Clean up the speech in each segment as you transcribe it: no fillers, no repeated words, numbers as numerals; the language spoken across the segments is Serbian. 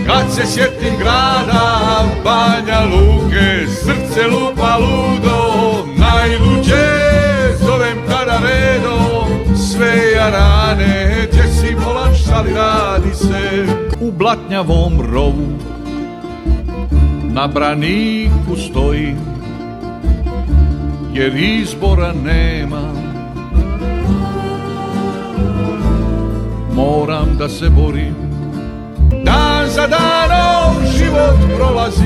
Kad se sjetim grada Banja Luke, srce lupa ludo, najluđe zovem kada redom sve jarane, gdje si volač, ali radi se u blatnjavom rovu. Na braniku stoji, jer izbora nema. Moram da se borim, dan za danom život prolazi.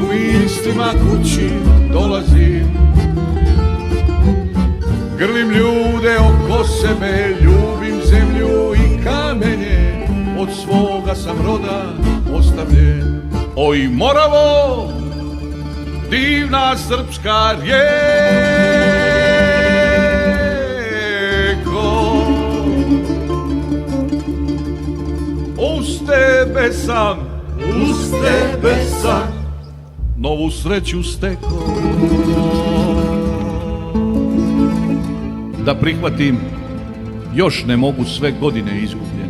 U istima kući dolazim, grlim ljude oko sebe, ljubim zemlju i kamenje, od svoga sam roda ostavljen. Oj Moravo, divna srpska rijeko, uz tebe sam novu sreću stekao. Da prihvatim, još ne mogu sve godine izgubljene.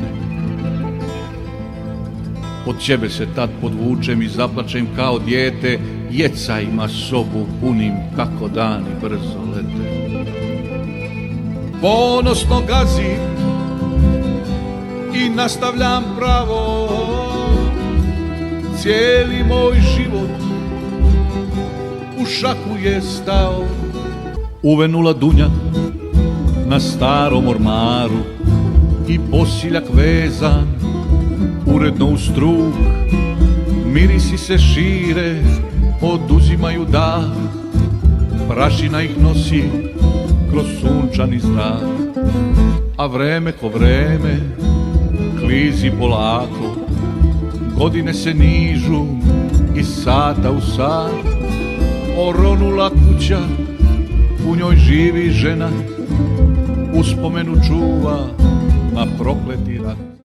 Od tebe se tad podvučem i zaplačem kao dijete, jecajima sobu punim kako dani brzo lete. Ponosno gazim i nastavljam pravo, cijeli moj život u šaku je stao. Uvenula dunja na starom ormaru i posiljak vezan uredno u struk, mirisi se šire, oduzimaju dah, prašina ih nosi kroz sunčani zrak, a vreme ko vreme klizi polako, godine se nižu iz sata u sat. Oronula kuća, u njoj živi žena, uspomenu čuva na prokleti rat.